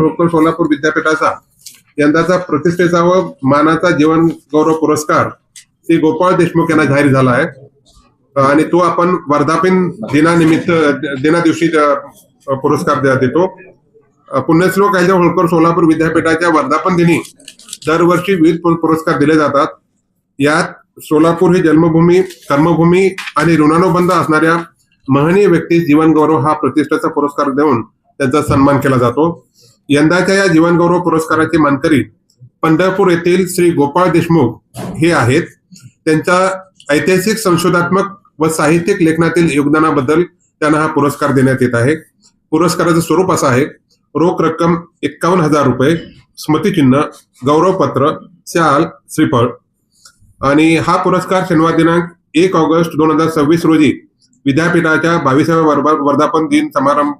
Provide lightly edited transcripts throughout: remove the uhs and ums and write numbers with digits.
होळकर सोलापूर विद्यापीठाचा यंदाचा प्रतिष्ठेचा व मानाचा जीवन गौरव पुरस्कार श्री गोपाळ देशमुख यांना जाहीर झाला आहे आणि तो आपण वर्धापन दिना दिवशी पुरस्कार देतो. पुण्यश्लोक कायजा होळकर सोलापूर विद्यापीठाच्या वर्धापन दिनी दरवर्षी विविध पुरस्कार दिले जातात. यात सोलापूर ही जन्मभूमी, कर्मभूमी आणि ऋणानुबंध असणाऱ्या महनीय व्यक्तीस जीवन गौरव हा प्रतिष्ठेचा पुरस्कार देऊन त्यांचा सन्मान केला जातो. यंदाच्या या जीवन गौरव पुरस्काराचे मानकरी पंढरपूर येथील श्री गोपाळ देशमुख हे आहेत. त्यांच्या ऐतिहासिक, संशोधात्मक व साहित्यिक लेखनातील योगदानाबद्दल त्यांना हा पुरस्कार देण्यात येत आहे. पुरस्काराचं स्वरूप असं आहे: रोख रक्कम 51,000 रुपये, स्मृतिचिन्ह, गौरवपत्र, शाल, श्रीफळ. आणि हा पुरस्कार शनिवार दिनांक 1 ऑगस्ट 2026 रोजी विद्यापीठाच्या 22व्या वर्धापन दिन समारंभ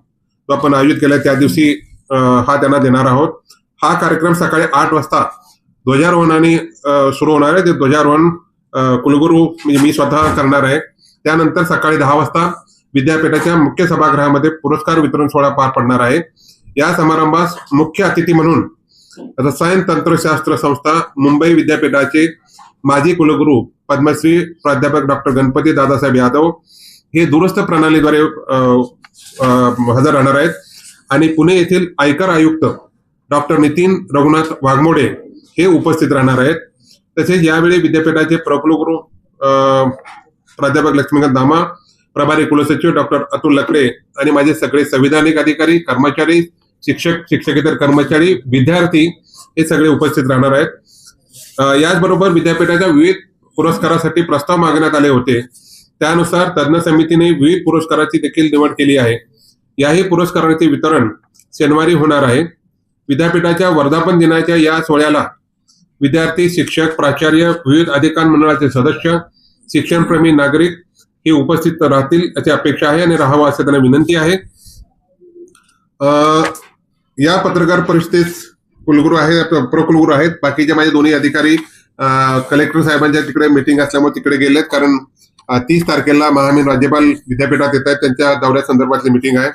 जो आपण आयोजित केला त्या दिवशी हा त्यांना देणार आहोत. हा कार्यक्रम सकाळी 8 वाजता ध्वजारोहणाने सुरू होणार आहे. ते ध्वजारोहण कुलगुरू म्हणजे मी स्वतः करणार आहे. त्यानंतर सकाळी 10 वाजता विद्यापीठाच्या मुख्य सभागृहामध्ये पुरस्कार वितरण सोहळा पार पडणार आहे. या समारंभास मुख्य अतिथी म्हणून रसायन तंत्रशास्त्र संस्था मुंबई विद्यापीठाचे माजी कुलगुरू पद्मश्री प्राध्यापक डॉक्टर गणपती दादासाहेब यादव हे दूरस्थ प्रणालीद्वारे हजर राहणार आहेत. आणि पुणे येथील आयकर आयुक्त डॉक्टर नितीन रघुनाथ वाघमोडे हे उपस्थित राहणार आहेत. तसेच यावेळी विद्यापीठाचे प्रकुलगुरू प्राध्यापक लक्ष्मीकांत दामा, प्रभारी कुलसचिव डॉक्टर अतुल लकडे आणि माझे सगळे संविधानिक अधिकारी, कर्मचारी, शिक्षक, शिक्षकेतर कर्मचारी, विद्यार्थी हे सगळे उपस्थित राहणार आहेत. याचबरोबर विद्यापीठाच्या विविध पुरस्कारासाठी प्रस्ताव मागण्यात आले होते. त्यानुसार तज्ञ समितीने विविध पुरस्काराची देखील निवड केली आहे. याही पुरस्कारांचे वितरण शनिवारी होणार आहे. विद्यापीठाच्या वर्धापन दिनाच्या या सोहळ्याला विद्यार्थी, शिक्षक, प्राचार्य, विविध अधिकार मंडळाचे सदस्य, शिक्षणप्रेमी नागरिक हे उपस्थित राहतील अशी अपेक्षा आहे आणि राहावं असे त्यांना विनंती आहे. या पत्रकार परिषदेत कुलगुरू आहेत, प्रकुलगुरू आहेत. बाकीचे माझे दोन्ही अधिकारी कलेक्टर साहेबांच्या तिकडे मीटिंग असल्यामुळे तिकडे गेलेत, कारण 30 तारखेला महामहिम राज्यपाल विद्यापीठात येत आहेत. त्यांच्या दौऱ्या संदर्भातली मीटिंग आहे.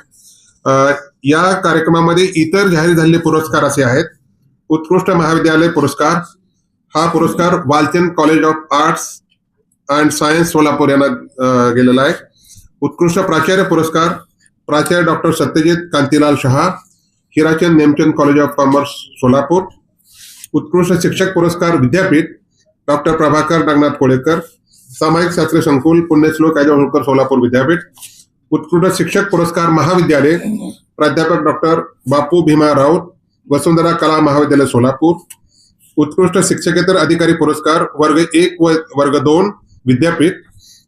या कार्यक्रमामध्ये इतर जाहीर झालेले पुरस्कार असे आहेत: उत्कृष्ट महाविद्यालय पुरस्कार, हा पुरस्कार Walchand college of arts and science Solapur यांना गेलेला आहे. उत्कृष्ट प्राचार्य पुरस्कार प्राचार्य doctor Satyajit Kantilal Shah, Hirachand Nemchand college of commerce Solapur. उत्कृष्ट शिक्षक पुरस्कार विद्यापीठ डॉक्टर प्रभाकर नागनाथ कोळेकर, सामाजिक शास्त्र संकुल, पुण्यश्लोक कायजा होळकर सोलापूर विद्यापीठ. उत्कृष्ट शिक्षक पुरस्कार महाविद्यालय प्राध्यापक डॉक्टर बापू भीमा राऊत, वसुंधरा कला महाविद्यालय सोलापूर. उत्कृष्ट शिक्षकेतर अधिकारी पुरस्कार वर्ग 1 व वर्ग 2 विद्यापीठ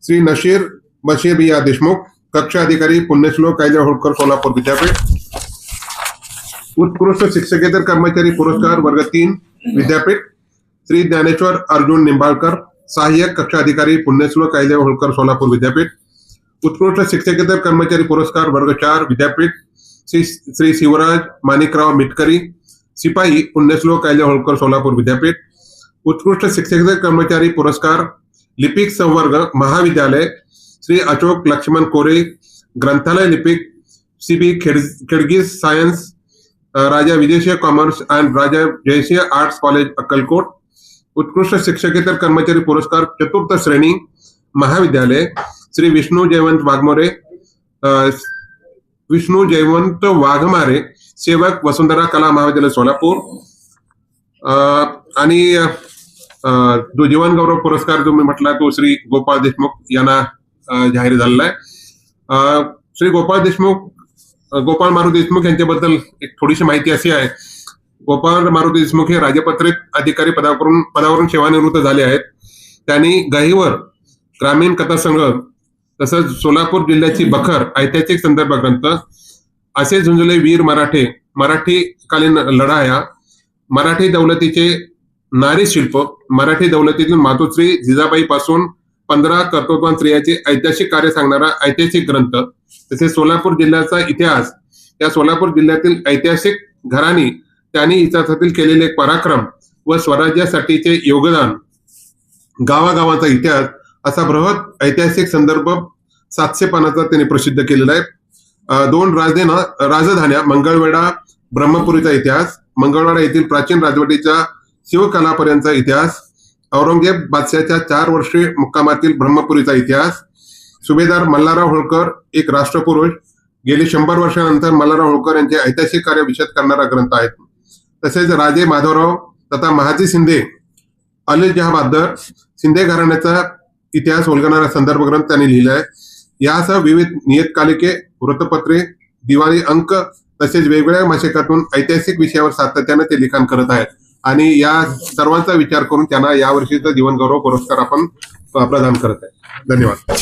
श्री नशीर बशीरबिया देशमुख, कक्षा अधिकारी, पुण्यश्लोक कायजा होळकर सोलापूर विद्यापीठ. उत्कृष्ट शिक्षकेतर कर्मचारी पुरस्कार वर्ग 3 विद्यापीठ श्री ज्ञानेश्वर अर्जुन निंबाळकर, सहाय्यक कक्षा अधिकारी, पुण्यश्लोक कायजा होळकर सोलापूर विद्यापीठ. उत्कृष्ट शिक्षकेतर कर्मचारी पुरस्कार वर्ग 4 विद्यापीठ श्री शिवराज माणिकराव मिटकरी, सिपाई, पुण्यश्लोक कायजा होळकर सोलापूर विद्यापीठ. उत्कृष्ट शिक्षकेतर कर्मचारी पुरस्कार लिपिक संवर्ग महाविद्यालय श्री अशोक लक्ष्मण कोरे, ग्रंथालय लिपिक CB Khedgi's science, Raja Vijaysinh commerce and Raja Jaysinh arts college Akkalkot. उत्कृष्ट शिक्षकेतर कर्मचारी पुरस्कार चतुर्थ श्रेणी महाविद्यालय श्री विष्णू जयवंत वाघमारे, सेवक, वसुंधरा कला महाविद्यालय सोलापूर. आणि जो जीवन गौरव पुरस्कार जो मी म्हटला तो श्री गोपाळ देशमुख यांना जाहीर झालेला आहे. श्री गोपाळ मारुती देशमुख यांच्याबद्दल एक थोडीशी माहिती अशी आहे: गोपाळ मारुती देशमुख हे राजपत्रित अधिकारी पदावरून सेवानिवृत्त झाले आहेत. त्यांनी गहिवर ग्रामीण कथासंग्रह तसंच सोलापूर जिल्ह्याची बखर ऐतिहासिक संदर्भ ग्रंथ, असे झुंजले वीर मराठे, मराठीकालीन लढाया, मराठी दौलतीचे नारी शिल्प, मराठी दौलतीतील मातोश्री जिजाबाई पासून 15 कर्तृत्ववान स्त्रियांचे ऐतिहासिक कार्य सांगणारा ऐतिहासिक ग्रंथ, तसेच सोलापूर जिल्ह्याचा इतिहास, या सोलापूर जिल्ह्यातील ऐतिहासिक घराणी त्यांनी इतिहासातील केलेले पराक्रम व स्वराज्यासाठीचे योगदान, गावागावांचा इतिहास असा बृहत ऐतिहासिक संदर्भ 700 पानाचा त्यांनी प्रसिद्ध केलेला आहे. 2 राजधान्या मंगळवेढा ब्रह्मपुरीचा इतिहास, मंगळवाडा येथील प्राचीन राजवटीचा शिवकलापर्यंतचा इतिहास, औरंगजेब बादशाहच्या 4 वर्षे मुक्कामातील ब्रह्मपुरीचा इतिहास, सुभेदार मल्हारराव होळकर एक राष्ट्रपुरुष, गेली 100 वर्षानंतर मल्हारराव होळकर यांचे ऐतिहासिक कार्य विशद करणारा ग्रंथ आहे. तसेच राजे माधवराव तथा महाजी शिंदे, अली जहा बहादर शिंदे घराण्याचा इतिहास उलगडणारा संदर्भ ग्रंथ त्यांनी लिहिला आहे. यासह विविध नियतकालिके, वृत्तपत्रे, दिवाळी अंक तसेच वेगवेगळ्या मासिकातून ऐतिहासिक विषयावर सातत्याने ते लिखाण करत आहेत आणि या सर्वांचा विचार करून त्यांना यावर्षीचा जीवन गौरव पुरस्कार आपण प्रदान करत आहे. धन्यवाद.